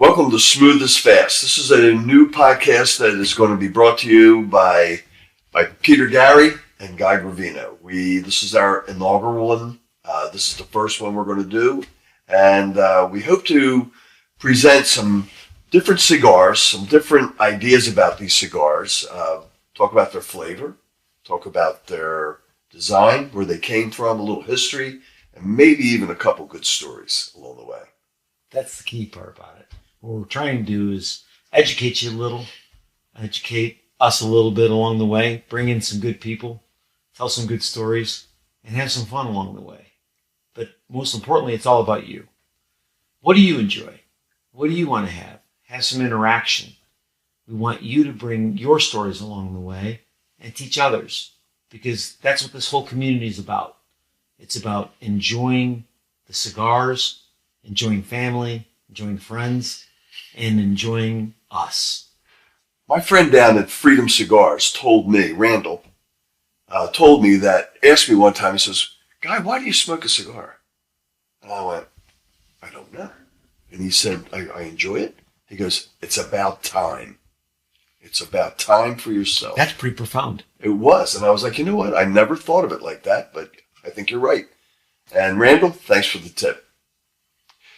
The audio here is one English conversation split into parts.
Welcome to Smooth as Fast. This is a new podcast that is going to be brought to you by Peter Gary and Guy Gravino. This is our inaugural one. This is the first one we're going to do. And we hope to present some different cigars, some different ideas about these cigars, talk about their flavor, talk about their design, where they came from, a little history, and maybe even a couple good stories along the way. That's the key part about it. What we're trying to do is educate you a little, educate us a little bit along the way, bring in some good people, tell some good stories, and have some fun along the way. But most importantly, it's all about you. What do you enjoy? What do you want to have? Have some interaction. We want you to bring your stories along the way and teach others, because that's what this whole community is about. It's about enjoying the cigars, enjoying family, enjoying friends, and enjoying us. My friend down at Freedom Cigars told me, Randall, told me that, asked me one time, he says, "Guy, why do you smoke a cigar?" And I went, "I don't know." And he said, I enjoy it. He goes, "It's about time. It's about time for yourself." That's pretty profound. It was. And I was like, you know what? I never thought of it like that, but I think you're right. And Randall, thanks for the tip.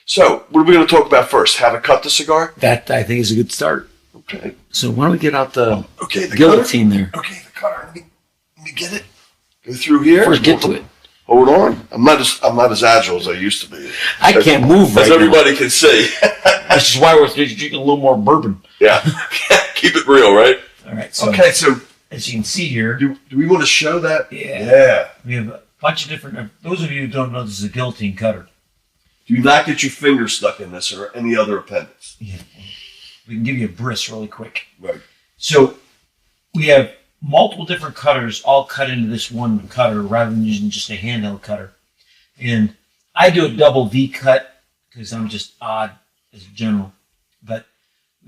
So, what are we going to talk about first? How to cut the cigar? That, I think, is a good start. Okay. So why don't we get out the the guillotine there? Okay, the cutter. Let me get it. Go through here. First, get to it. Hold on. I'm not as agile as I used to be. I can't move right as everybody can see. Which is why we're drinking a little more bourbon. Yeah. Keep it real, right? All right. So, so as you can see here. Do we want to show that? Yeah. We have a bunch of different. Those of you who don't know, this is a guillotine cutter. Do not get your finger stuck in this or any other appendix. Yeah. We can give you a bris really quick. Right. So we have multiple different cutters all cut into this one cutter rather than using just a handheld cutter. And I do a double V cut because I'm just odd as a general. But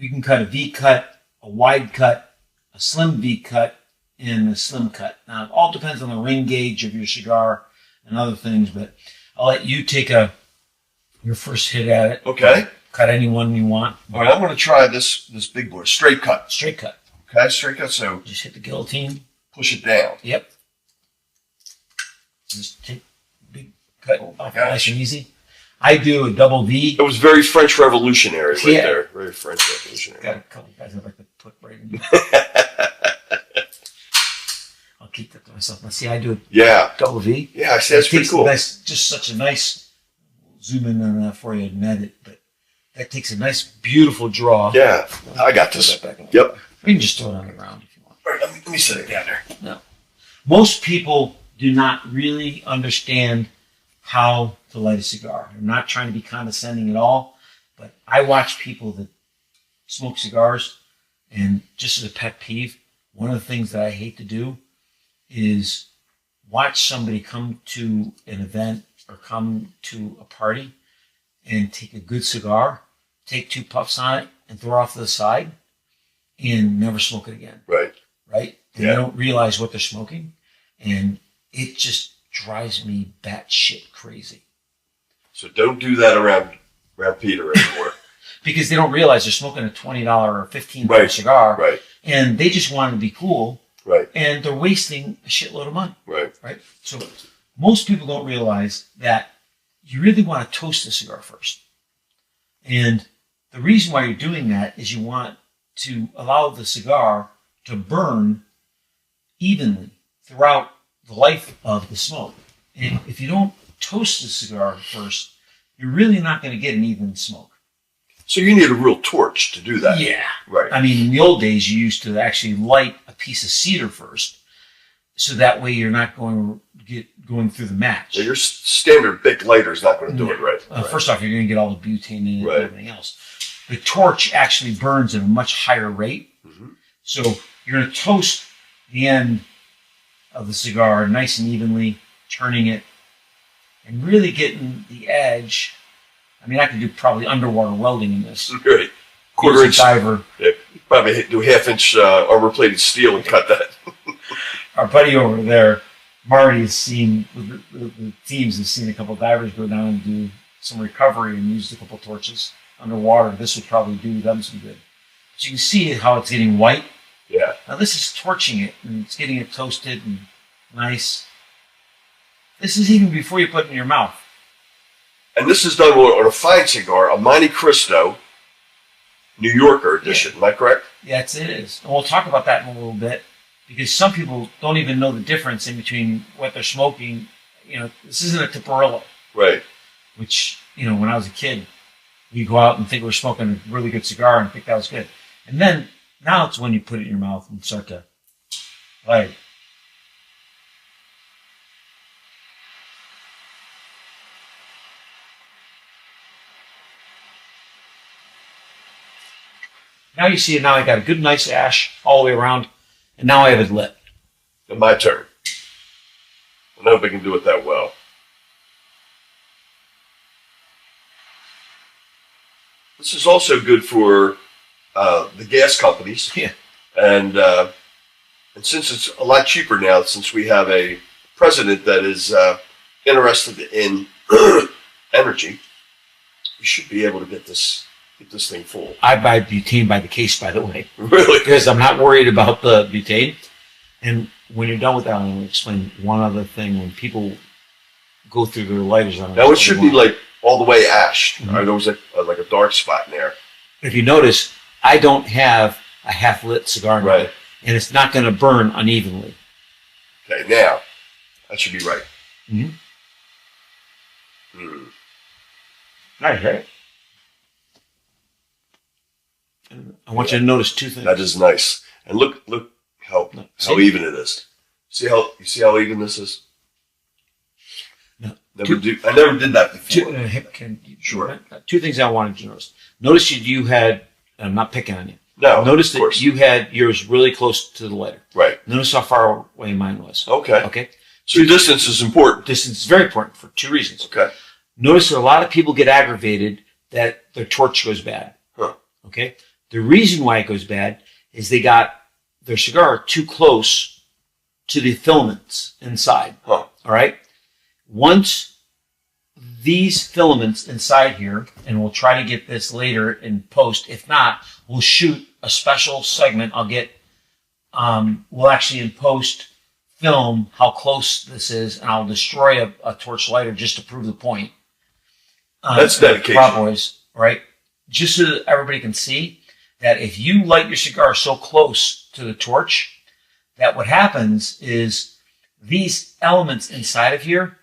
we can cut a V cut, a wide cut, a slim V cut, and a slim cut. Now, it all depends on the ring gauge of your cigar and other things, but I'll let you take your first hit at it. Okay. Cut any one you want. All right, I'm going to try this big boy. Straight cut. Straight cut. Okay, straight cut. So just hit the guillotine. Push it down. Yep. Just take big cut off nice and easy. I do a double V. It was very French Revolutionary right there. Very French Revolutionary. Got a couple guys I'd like to put right in. I'll keep that to myself. Now, see, I do a double V. Yeah, I see. That's pretty cool. Just such a nice. Zoom in on that for you and net it, but that takes a nice, beautiful draw. Yeah, I got this. Yep. You can just throw it on the ground if you want. All right, let me set it down there. No. Most people do not really understand how to light a cigar. I'm not trying to be condescending at all, but I watch people that smoke cigars, and just as a pet peeve, one of the things that I hate to do is watch somebody come to an event or come to a party and take a good cigar, take 2 puffs on it, and throw it off to the side, and never smoke it again. Right. Right? They don't realize what they're smoking, and it just drives me batshit crazy. So don't do that around Peter anymore. Because they don't realize they're smoking a $20 or $15 cigar, right? And they just want to be cool, right? And they're wasting a shitload of money, right? So most people don't realize that you really want to toast the cigar first. And the reason why you're doing that is you want to allow the cigar to burn evenly throughout the life of the smoke. And if you don't toast the cigar first, you're really not going to get an even smoke. So you need a real torch to do that. Yeah. Right. I mean, in the old days, you used to actually light a piece of cedar first. So that way you're not going through the match. So your standard Bic lighter is not going to do it right. First off, you're going to get all the butane in it and everything else. The torch actually burns at a much higher rate. Mm-hmm. So you're going to toast the end of the cigar nice and evenly, turning it, and really getting the edge. I mean, I could do probably underwater welding in this. Right. Quarter-inch diver. Yeah, probably do half-inch armor-plated steel and cut that. Our buddy over there, Marty, has seen, the teams have seen a couple of divers go down and do some recovery and used a couple of torches. underwater, this would probably do them some good. But you can see how it's getting white. Yeah. Now this is torching it, and it's getting it toasted and nice. This is even before you put it in your mouth. And this is done on a fine cigar, a Monte Cristo New Yorker edition. Am I correct? Yes, it is. And we'll talk about that in a little bit, because some people don't even know the difference in between what they're smoking. You know, this isn't a Tiparillo. Right. Which, you know, when I was a kid, we'd go out and think we were smoking a really good cigar and think that was good. And then, now it's when you put it in your mouth and start to light it. Now you see it. Now I got a good, nice ash all the way around, and now I have it lit. And my turn. I don't know if I can do it that well. This is also good for the gas companies. Yeah. And since it's a lot cheaper now, since we have a president that is interested in energy, we should be able to get this thing full. I buy butane by the case, by the way. Really? Because I'm not worried about the butane. And when you're done with that, I'm going to explain one other thing. When people go through their lighters on it. Now it should be like all the way ashed. Mm-hmm. There was like a dark spot in there. If you notice, I don't have a half-lit cigar now, right, and it's not going to burn unevenly. Okay, now that should be right. Mm-hmm. Nice, right? I want you to notice two things. That is nice, and look how even it is. You see how even this is. No. I never did that before. Sure. Two things I wanted you to notice. Notice you had. I'm not picking on you. No. Notice that you had yours really close to the lighter. Right. Notice how far away mine was. Okay. Okay. So distance is important. Distance is very important for two reasons. Okay. Notice that a lot of people get aggravated that their torch goes bad. Huh. Okay. The reason why it goes bad is they got their cigar too close to the filaments inside. Huh. All right. Once these filaments inside here, and we'll try to get this later in post. If not, we'll shoot a special segment. We'll actually in post film how close this is, and I'll destroy a torch lighter just to prove the point. That's dedication. Prop boys, right? Just so that everybody can see that if you light your cigar so close to the torch, that what happens is these elements inside of here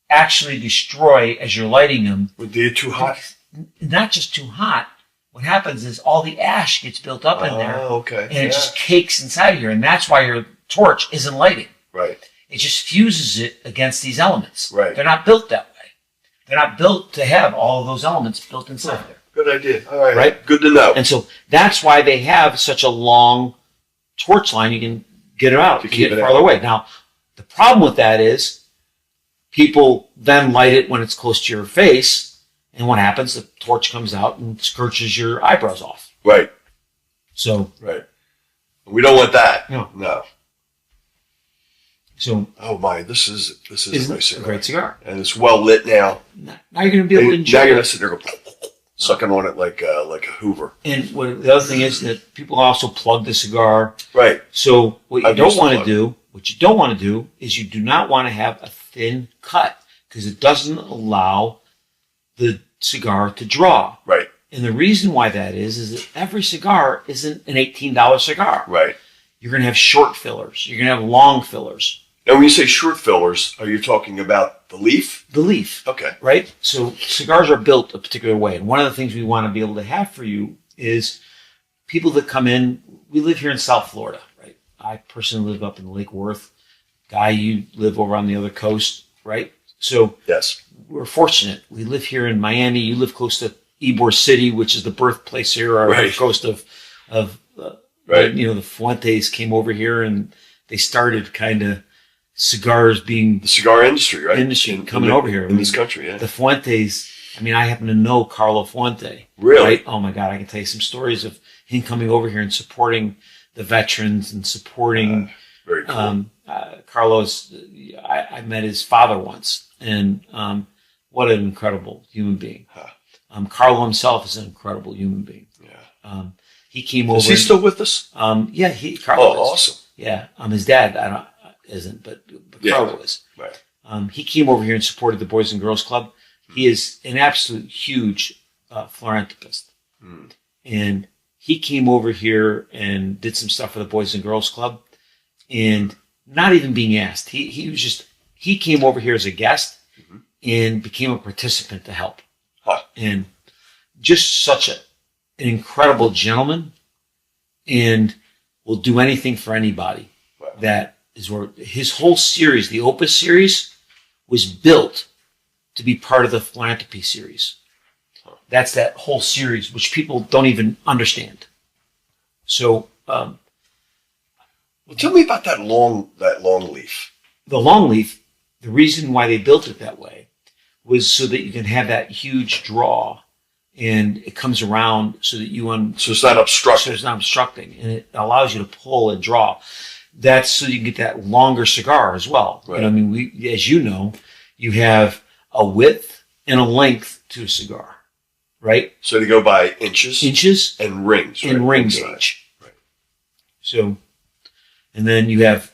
actually destroy as you're lighting them. Would they get too hot? Not just too hot. What happens is all the ash gets built up in there. Okay. And it just cakes inside of here. And that's why your torch isn't lighting. Right. It just fuses it against these elements. Right. They're not built that way. They're not built to have all of those elements built inside there. Good idea. All right. Right? Good to know. And so that's why they have such a long torch line. You can get it out to get it farther away. Now, the problem with that is people then light it when it's close to your face, and what happens? The torch comes out and scorches your eyebrows off. Right. So. Right. We don't want that. No. So. Oh my! This is a nice cigar. A great cigar, and it's well lit now. Now you're going to be able to enjoy. Now you're going to sit there sucking on it like a Hoover. And the other thing is that people also plug the cigar. Right. So what you don't want to do is you do not want to have a thin cut, because it doesn't allow the cigar to draw. Right. And the reason why that is that every cigar isn't an $18 cigar. Right. You're going to have short fillers. You're going to have long fillers. Now, when you say short fillers, are you talking about the leaf? The leaf. Okay. Right? So cigars are built a particular way. And one of the things we want to be able to have for you is people that come in. We live here in South Florida, right? I personally live up in Lake Worth. Guy, you live over on the other coast, right? So yes, we're fortunate. We live here in Miami. You live close to Ybor City, which is the birthplace here, on the coast of right. You know, the Fuentes came over here and they started kind of cigars being the cigar industry, right? Coming over here in this country. Yeah. The Fuentes. I mean, I happen to know Carlo Fuente. Really? Right? Oh my God, I can tell you some stories of him coming over here and supporting the veterans and supporting. Very cool. Carlos, I met his father once, and what an incredible human being. Carlo himself is an incredible human being. Yeah. He came over. Is he still with us? Yeah, Carlo is. Awesome. Yeah. His dad isn't, but Carlo is. Right. He came over here and supported the Boys and Girls Club. He is an absolute huge philanthropist. And he came over here and did some stuff for the Boys and Girls Club, and not even being asked. He came over here as a guest and became a participant to help. Huh. And just such an incredible gentleman, and will do anything for anybody. Wow. That is where his whole series, the Opus series, was built to be part of the philanthropy series. That's that whole series, which people don't even understand. So, well, tell me about that long leaf. The long leaf, the reason why they built it that way was so that you can have that huge draw, and it comes around so that so it's not obstructing. So it's not obstructing, and it allows you to pull and draw. That's so you can get that longer cigar as well. Right. I mean, as you know, you have a width and a length to a cigar. Right? So they go by inches and rings. And right? ring gauge. Right. So, and then you have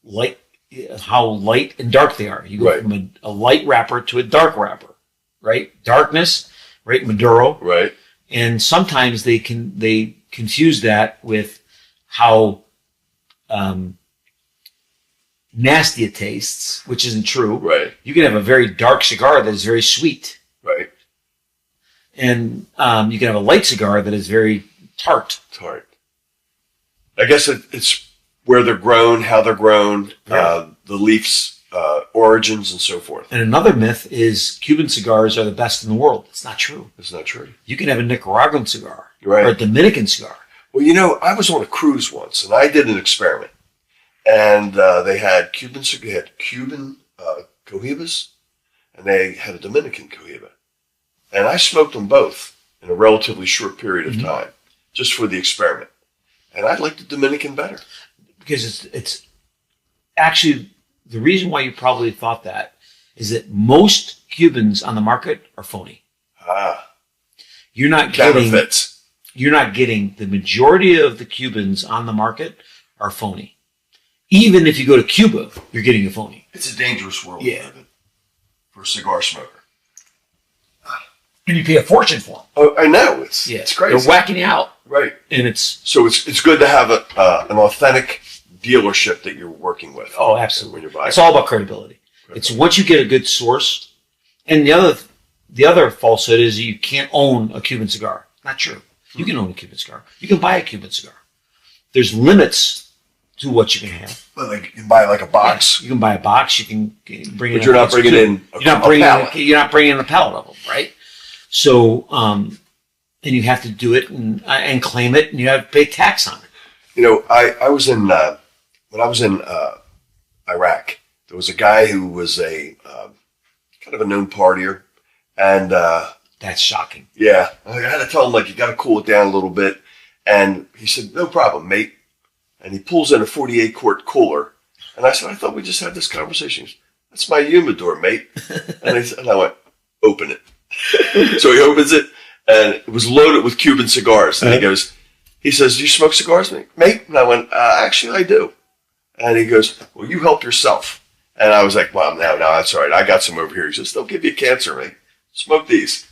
light, how light and dark they are. You go from a light wrapper to a dark wrapper, right? Darkness, right? Maduro. Right. And sometimes they confuse that with how nasty it tastes, which isn't true. Right. You can have a very dark cigar that is very sweet. Right. And you can have a light cigar that is very tart. Tart. I guess it's where they're grown, how they're grown, the leaf's origins, and so forth. And another myth is Cuban cigars are the best in the world. It's not true. It's not true. You can have a Nicaraguan cigar or Right. a Dominican cigar. Well, I was on a cruise once, and I did an experiment. And they had Cuban cohibas, and they had a Dominican cohiba. And I smoked them both in a relatively short period of time, just for the experiment. And I liked the Dominican better. Because it's actually, the reason why you probably thought that is that most Cubans on the market are phony. You're not Counterfeits. You're not getting the majority of the Cubans on the market are phony. Even if you go to Cuba, you're getting a phony. It's a dangerous world Yeah. for a cigar smoker. And you pay a fortune for them. Oh, I know. It's crazy. They're whacking you out. Right. And it's... So it's good to have an authentic dealership that you're working with. Oh, absolutely. When you're buying. It's all about credibility. It's once you get a good source. And the other falsehood is you can't own a Cuban cigar. Not true. You can own a Cuban cigar. You can buy a Cuban cigar. There's limits to what you can have. Well, like you can buy like a box. Yeah, you can buy a box. You can bring in. But you're not bringing in a pallet. You're not bringing in a pallet of them, right? So, and you have to do it and claim it, and you have to pay tax on it. I was in when I was in Iraq. There was a guy who was a kind of a known partier, and that's shocking. Yeah, I had to tell him you got to cool it down a little bit, and he said, "No problem, mate." And he pulls in a 48 quart cooler, and I said, "I thought we just had this conversation." He goes, "That's my humidor, mate." And I went, "Open it." So he opens it, and it was loaded with Cuban cigars. And he says, "Do you smoke cigars, mate?" And I went, "Actually, I do." And he goes, "Well, you help yourself." And I was like, "Well, no, that's all right. I got some over here." He says, "They'll give you cancer, mate. Smoke these."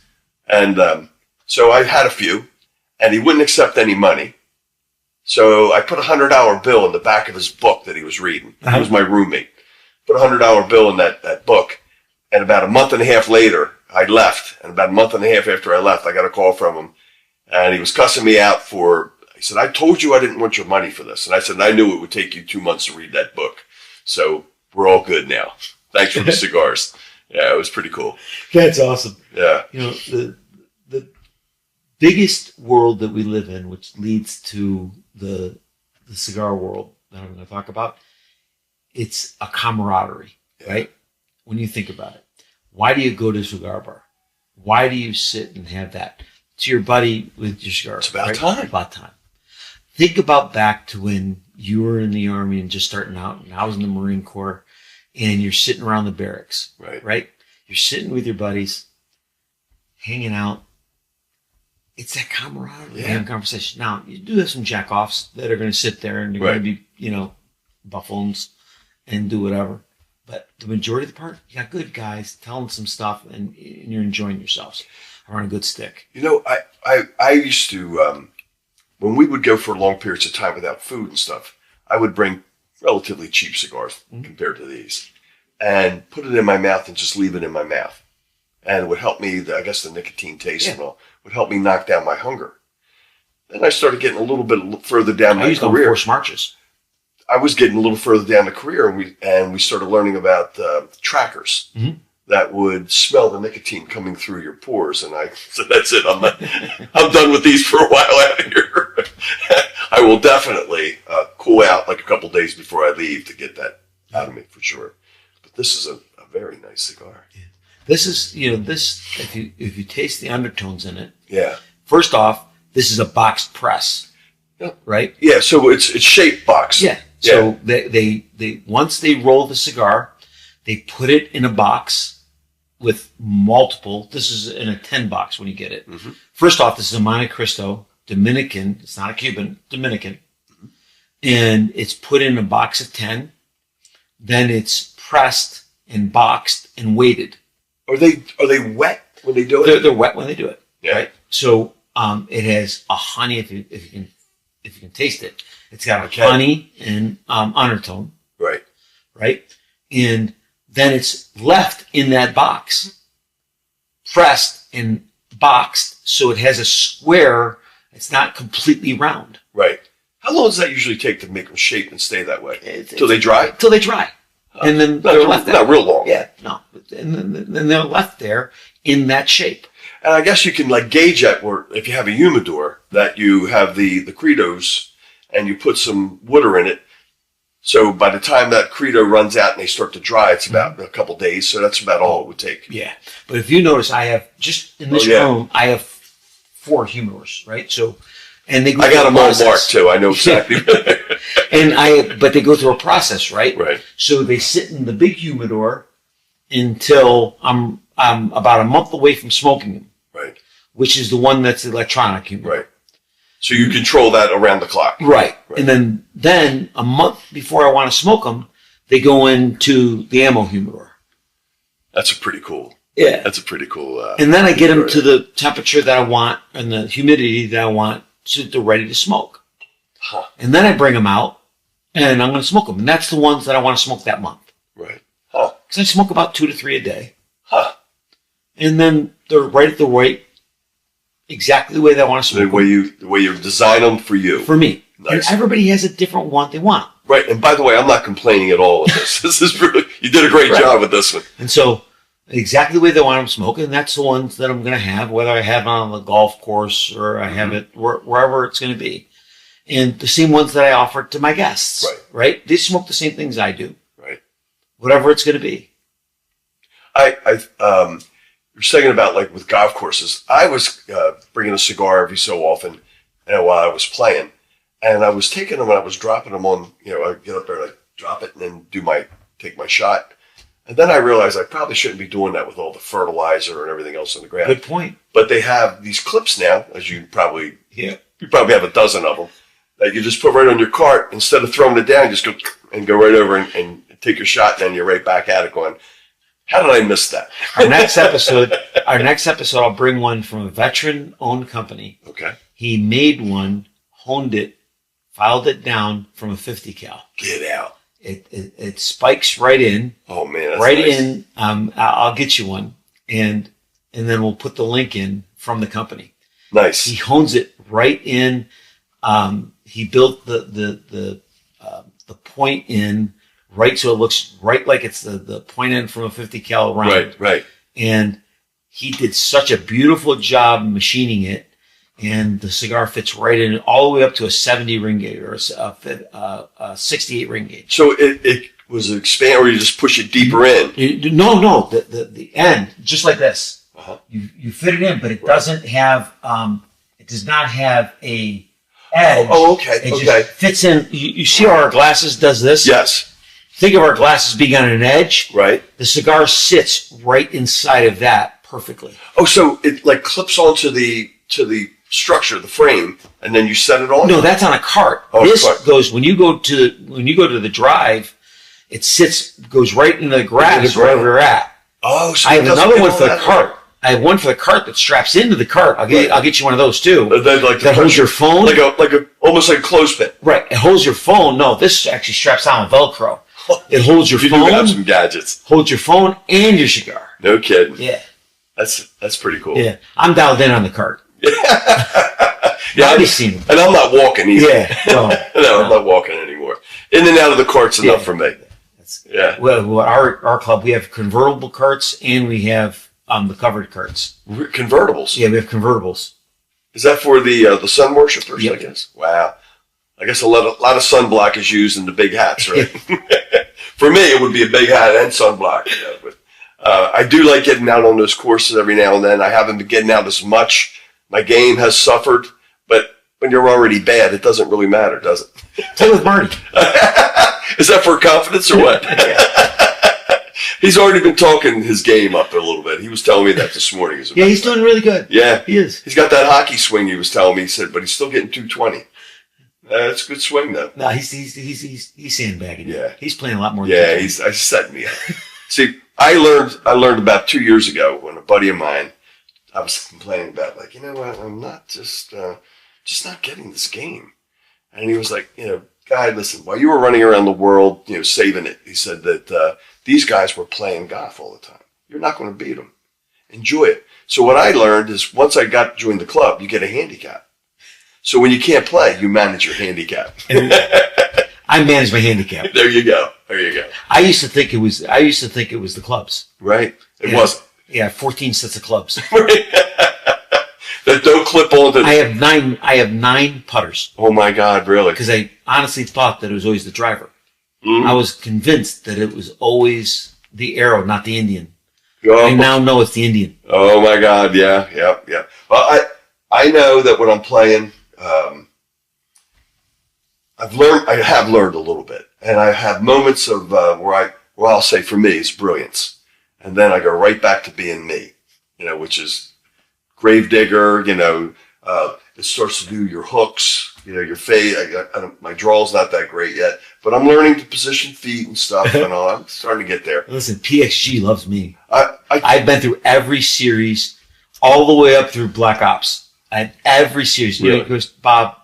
And so I had a few, and he wouldn't accept any money. So I put a $100 bill in the back of his book that he was reading. He was my roommate. Put a $100 bill in that book. And about a month and a half later, I left. And about a month and a half after I left, I got a call from him. And he was cussing me out he said, "I told you I didn't want your money for this." And I said, "I knew it would take you 2 months to read that book. So we're all good now. Thanks for the cigars." Yeah, it was pretty cool. That's awesome. Yeah. The biggest world that we live in, which leads to the cigar world that I'm going to talk about, it's a camaraderie, right? When you think about it, why do you go to a cigar bar? Why do you sit and have that? To your buddy with your cigar. It's about right? time. About time. Think about back to when you were in the Army and just starting out, and I was in the Marine Corps, and you're sitting around the barracks, right? You're sitting with your buddies, hanging out. It's that camaraderie and conversation. Now, you do have some jack-offs that are going to sit there and they're going to be, buffoons and do whatever. But the majority of the part, you got good guys telling some stuff and you're enjoying yourselves around a good stick. I used to, when we would go for long periods of time without food and stuff, I would bring relatively cheap cigars compared to these and put it in my mouth and just leave it in my mouth. And it would help me, I guess the nicotine taste and all, would help me knock down my hunger. Then I started getting a little bit further down my career. Forced marches. I was getting a little further down the career, and we started learning about trackers that would smell the nicotine coming through your pores. And I said, "That's it. I'm done with these for a while out here. I will definitely cool out like a couple days before I leave to get that out of me for sure." But this is a very nice cigar. Yeah. This is this if you taste the undertones in it. Yeah. First off, this is a boxed press. Yeah. Right? Yeah, so it's shaped box. Yeah. So they once they roll the cigar, they put it in a box with multiple. This is in a 10 box when you get it. Mm-hmm. First off, this is a Monte Cristo Dominican. It's not a Cuban, Dominican. Mm-hmm. And it's put in a box of 10. Then it's pressed and boxed and weighted. Are they wet when they do it? They're wet when they do it. Yeah. Right? So it has a honey if you can taste it. It's got a honey and undertone. Right. Right? And then it's left in that box, pressed and boxed, so it has a square. It's not completely round. Right. How long does that usually take to make them shape and stay that way? Till they dry? Till they dry. And then they're left there. Not real long. Yeah, no. And then they're left there in that shape. And I guess you can gauge that where if you have a humidor that you have the Credos and you put some water in it. So by the time that Credo runs out and they start to dry, it's about a couple days. So that's about all it would take. Yeah. But if you notice, I have just in this room, I have 4 humidors, right? So, and they go I got them all marked too. I know exactly. But they go through a process, right? Right. So they sit in the big humidor until I'm about a month away from smoking them. Right. Which is the one that's electronic humidor. Right. So you control that around the clock. Right. And then a month before I want to smoke them, they go into the ammo humidor. That's pretty cool. Yeah. That's a pretty cool. And then I get them to the temperature that I want and the humidity that I want so that they're ready to smoke. Huh. And then I bring them out and I'm going to smoke them. And that's the ones that I want to smoke that month. Right. Huh. Because I smoke about 2 to 3 a day. Huh. And then they're right at the weight. Exactly the way that I want to smoke the way you design them for you. For me. Nice. And everybody has a different one they want. Right. And by the way, I'm not complaining at all with this. This is really, you did a great job with this one. And so exactly the way they want them smoking, and that's the ones that I'm going to have, whether I have it on the golf course or I have it wherever it's going to be. And the same ones that I offer to my guests. Right. They smoke the same things I do. Right. Whatever it's going to be. You're saying about with golf courses. I was bringing a cigar every so often, while I was playing, and I was taking them and I was dropping them on. I get up there and I drop it and then take my shot, and then I realized I probably shouldn't be doing that with all the fertilizer and everything else on the ground. Good point. But they have these clips now, as you probably have a dozen of them that you just put right on your cart instead of throwing it down. You just go right over and take your shot, and then you're right back at it going. How did I miss that? Our next episode, I'll bring one from a veteran-owned company. Okay. He made one, honed it, filed it down from a 50 cal. Get out. It spikes right in. Oh man, that's right nice. in. I'll get you one, and then we'll put the link in from the company. Nice. He hones it right in. He built the point in. Right, so it looks right like it's the point end from a 50 cal round. Right. And he did such a beautiful job machining it, and the cigar fits right in all the way up to a 70 ring gauge or a 68 ring gauge. So it was an expand, or you just push it deeper in? No. The end, just like this. Uh-huh. You fit it in, but it doesn't have. It does not have a edge. Oh, okay. It just fits in. You see how our glasses does this? Yes. Think of our glasses being on an edge. Right. The cigar sits right inside of that perfectly. Oh, so it like clips onto the structure, the frame, and then you set it on? No, that's on a cart. Oh, this cart. goes when you go to the drive. It goes right into the grass wherever you're at. Oh, so I have another one for the cart. I have one for the cart that straps into the cart. I'll get you one of those too. That holds your phone, almost like a clothespin. Right, it holds your phone. No, this actually straps on with Velcro. It holds your phone. You do have some gadgets. Holds your phone and your cigar. No kidding. Yeah, that's pretty cool. Yeah, I'm dialed in on the cart. Yeah, I've seen them. And I'm not walking either. Yeah, no, I'm not walking anymore. In and out of the cart's enough for me. Yeah. Well, our club, we have convertible carts and we have the covered carts. Convertibles? Yeah, we have convertibles. Is that for the sun worshipers, Yep. I guess? Wow. I guess a lot of sunblock is used in the big hats, right? For me, it would be a big hat and sunblock. Yeah, but I do like getting out on those courses every now and then. I haven't been getting out as much. My game has suffered, but when you're already bad, it doesn't really matter, does it? Play with Marty. Is that for confidence or what? He's already been talking his game up a little bit. He was telling me that this morning. Yeah, he's doing really good. Yeah. He is. He's got that hockey swing he was telling me. He said, but he's still getting 220. That's a good swing, though. No, he's sandbagging. Yeah. He's playing a lot more. Yeah, he's setting me up. See, I learned about 2 years ago when a buddy of mine, I was complaining about, like, you know what, I'm not just not getting this game. And he was like, guy, listen, while you were running around the world, saving it, he said that these guys were playing golf all the time. You're not going to beat them. Enjoy it. So what I learned is once I joined the club, you get a handicap. So when you can't play, you manage your handicap. I manage my handicap. There you go. I used to think it was the clubs. Right. It wasn't. Yeah, 14 sets of clubs. That don't clip onto. I have 9 putters. Oh my God, really? Because I honestly thought that it was always the driver. Mm-hmm. I was convinced that it was always the arrow, not the Indian. Oh. I now know it's the Indian. Oh my God, yeah. Well, I know that when I'm playing, I have learned a little bit, and I have moments of where I'll say for me it's brilliance, and then I go right back to being me, which is Gravedigger. It starts to do your hooks, your fade. My draw's not that great yet, but I'm learning to position feet and stuff, and all. I'm starting to get there. Listen, PXG loves me. I've been through every series, all the way up through Black Ops. I had every series. Really? Because Bob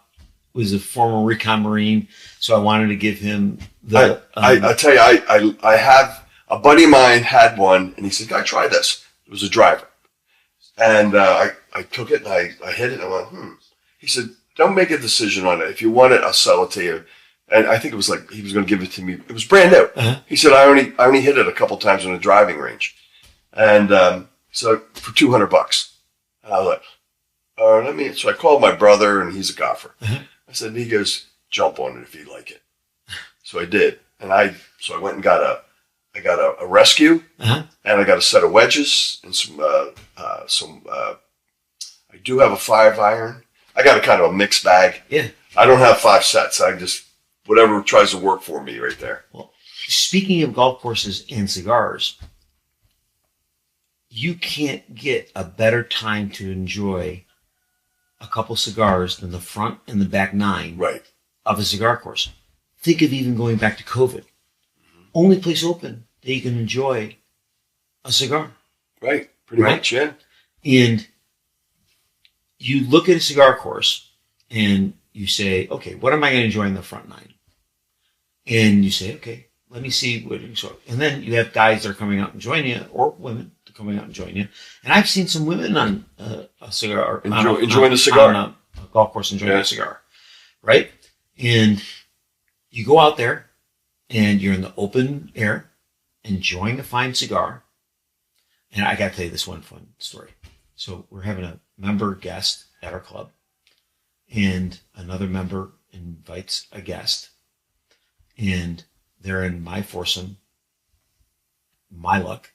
was a former recon Marine, so I wanted to give him the. I tell you, I have a buddy of mine had one, and he said, "I try this." It was a driver, and I took it and I hit it, and I went, He said, "Don't make a decision on it. If you want it, I'll sell it to you." And I think it was like he was going to give it to me. It was brand new. Uh-huh. He said, "I only hit it a couple times on a driving range," and so for $200. And I was like, So I called my brother, and he's a golfer. Uh-huh. I said, he goes, "Jump on it if you like it." So I did, and I went and got a rescue, Uh-huh. and I got a set of wedges and some. I do have a 5-iron. I got a kind of a mixed bag. Yeah. I don't have 5 sets. I just whatever tries to work for me right there. Well, speaking of golf courses and cigars, you can't get a better time to enjoy a couple cigars than the front and the back 9 Right. of a cigar course. Think of even going back to COVID. Mm-hmm. Only place open that you can enjoy a cigar. Right. Pretty much, yeah. And you look at a cigar course and you say, okay, what am I going to enjoy in the front 9? And you say, okay, let me see what you enjoy. And then you have guys that are coming out and join you, or women coming out and join you. And I've seen some women on a cigar. Enjoying the cigar. On a golf course enjoying a cigar. Right? And you go out there and you're in the open air enjoying a fine cigar. And I got to tell you this one fun story. So we're having a member guest at our club, and another member invites a guest, and they're in my foursome, my luck,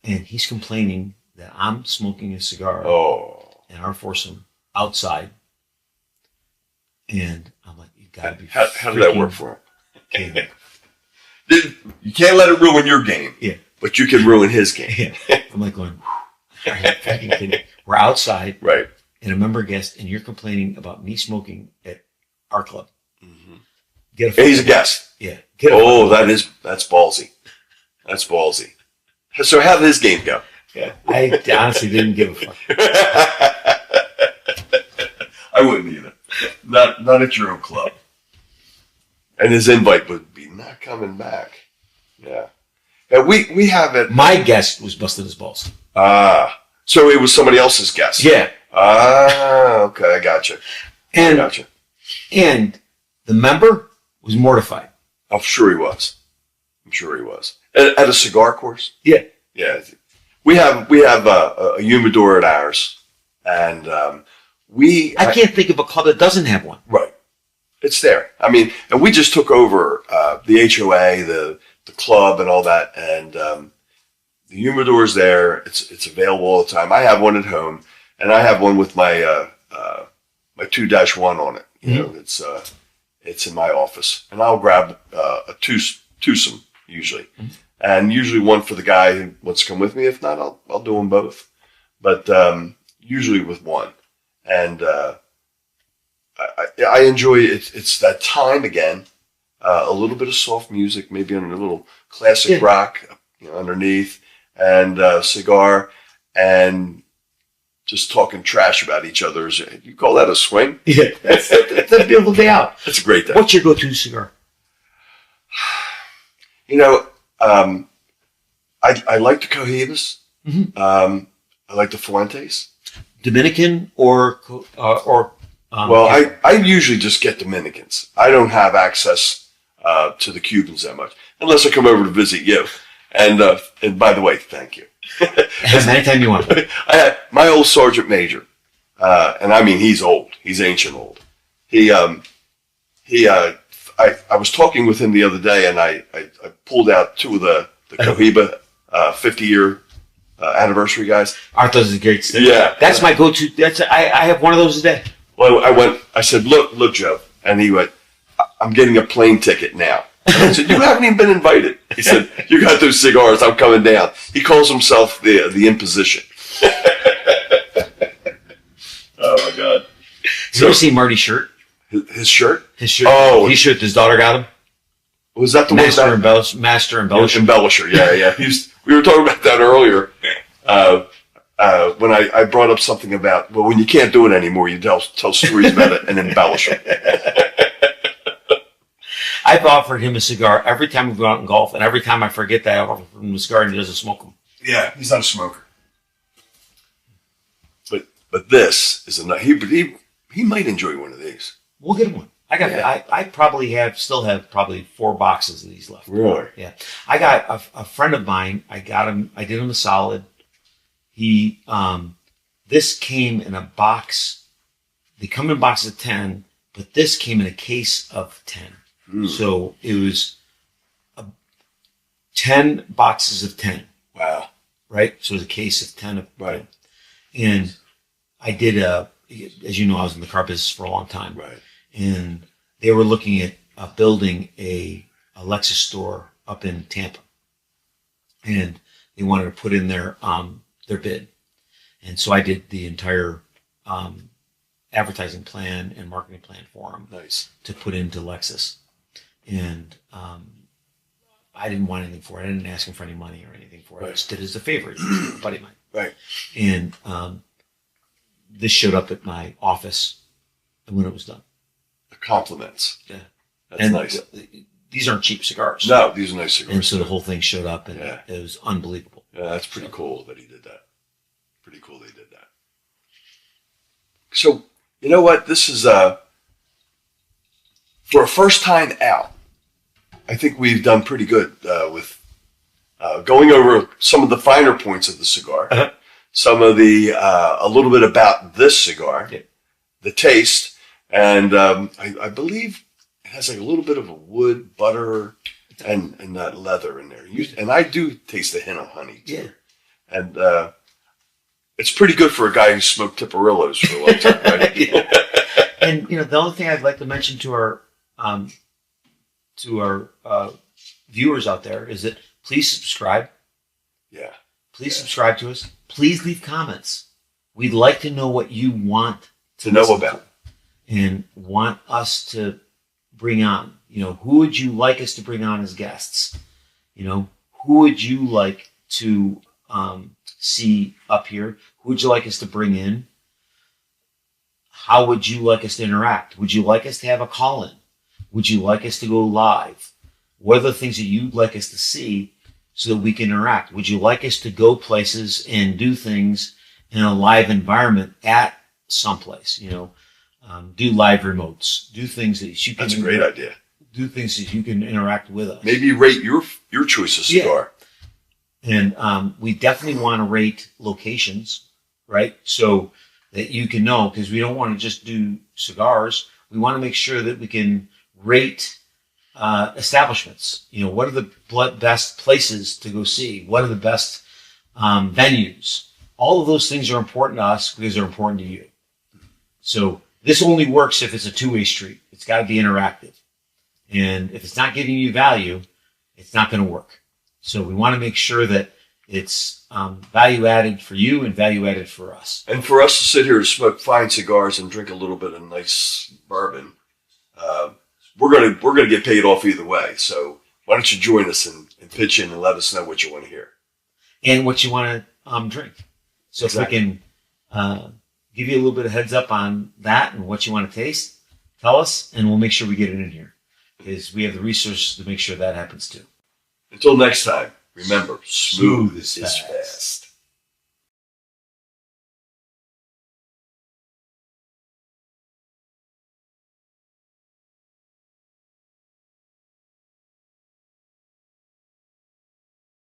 and he's complaining that I'm smoking a cigar in our foursome outside, and I'm like, you gotta be. How did that work for him? Kidding. You can't let it ruin your game. Yeah. But you can ruin his game. Yeah. I'm like going, are you fucking kidding? We're outside. Right. And a member guest, and you're complaining about me smoking at our club. Mm-hmm. He's a guest. Yeah. That's ballsy. That's ballsy. So how did his game go? Yeah. I honestly didn't give a fuck. I wouldn't either. Not at your own club. And his invite would be not coming back. Yeah. And we have it. My guest was busting his balls. So it was somebody else's guest. Yeah. Okay, I gotcha. And the member was mortified. I'm sure he was. At a cigar course? Yeah. Yeah. We have a humidor at ours, and I can't think of a club that doesn't have one. Right. It's there. I mean, and we just took over the HOA, the club, and all that, and the humidor's there. It's available all the time. I have one at home, and I have one with my my 2-1 on it. You know, it's in my office, and I'll grab a twosome usually, and usually one for the guy who wants to come with me. If not, I'll do them both, but usually with one, and I enjoy it. It's that time again. A little bit of soft music, maybe on a little classic rock, underneath, and cigar, and just talking trash about each other. You call that a swing? Yeah, that's a beautiful day out. That's a great day. What's your go-to cigar? I like the 𝐤𝐸𝐿. I like the Fuentes. Dominican or I usually just get Dominicans. I don't have access to the Cubans that much, unless I come over to visit you. And by the way, thank you. Anytime you want. I had my old sergeant major, and I mean he's old. He's ancient old. I was talking with him the other day, and I pulled out two of the 𝐤𝐸𝐿 50-year anniversary guys. Aren't those a great stick? Yeah, that's my go-to. I have one of those a day. Well, I said, look, Joe, and he went, I'm getting a plane ticket now. I said, you haven't even been invited. He said, you got those cigars, I'm coming down. He calls himself the Imposition. Oh my God. Did you ever see Marty's shirt? His shirt? His shirt. Oh. His shirt his daughter got him. Was that the Master Embellisher? Embellisher, yeah. We were talking about that earlier. When I brought up something about, well, when you can't do it anymore, you tell stories about it and embellish them. I've offered him a cigar every time we go out and golf, and every time I forget that, I offer him a cigar and he doesn't smoke them. Yeah, he's not a smoker. But this is he might enjoy one of these. We'll get him one. I probably still have 4 boxes of these left. Really? Yeah. I got a friend of mine. I did him a solid. This came in a box. They come in boxes of 10, but this came in a case of 10. So it was 10 boxes of 10. Wow. Right? So it was a case of 10 of 10. Right. And I did as you know, I was in the car business for a long time. Right. And they were looking at building a Lexus store up in Tampa. And they wanted to put in their bid. And so I did the entire advertising plan and marketing plan for them. Nice. To put into Lexus. And I didn't want anything for it. I didn't ask him for any money or anything for it. Right. I just did it as a favor. He's a buddy of mine. Right. And this showed up at my office when it was done. The compliments. Yeah. That's nice. These aren't cheap cigars. No, these are nice cigars. And so the whole thing showed up, and it was unbelievable. Yeah, that's pretty cool that he did that. Pretty cool they did that. So, you know what? This is, for a first time out, I think we've done pretty good with going over some of the finer points of the cigar, some of the, a little bit about this cigar, the taste, and I believe it has like a little bit of a wood, butter, and that leather in there. And I do taste the hint of honey, too. Yeah. And it's pretty good for a guy who smoked Tiparillos for a long time, right? Yeah. And, the only thing I'd like to mention to our viewers out there is that please subscribe Yeah. Please subscribe to us. Please leave comments. We'd like to know what you want To know listen about. and want us to bring on. You know, who would you like us to bring on as guests? You know, who would you like to see up here? Who would you like us to bring in? How would you like us to interact? Would you like us to have a call-in? Would you like us to go live? What are the things that you'd like us to see so that we can interact? Would you like us to go places and do things in a live environment at someplace? You know, do live remotes, do things that you can. That's a great idea. Do things that you can interact with us. Maybe rate your choice of cigar. Yeah. And we definitely want to rate locations, right? So that you can know, because we don't want to just do cigars. We want to make sure that we can rate establishments. You know, what are the best places to go see? What are the best venues? All of those things are important to us because they're important to you. So this only works if it's a two-way street. It's got to be interactive. And if it's not giving you value, it's not going to work. So we want to make sure that it's value added for you and value added for us. And for us to sit here and smoke fine cigars and drink a little bit of nice bourbon, we're gonna get paid off either way. So why don't you join us and pitch in and let us know what you want to hear and what you want to drink. So exactly. If we can give you a little bit of heads up on that and what you want to taste, tell us, and we'll make sure we get it in here because we have the resources to make sure that happens too. Until next time, remember, smooth is fast.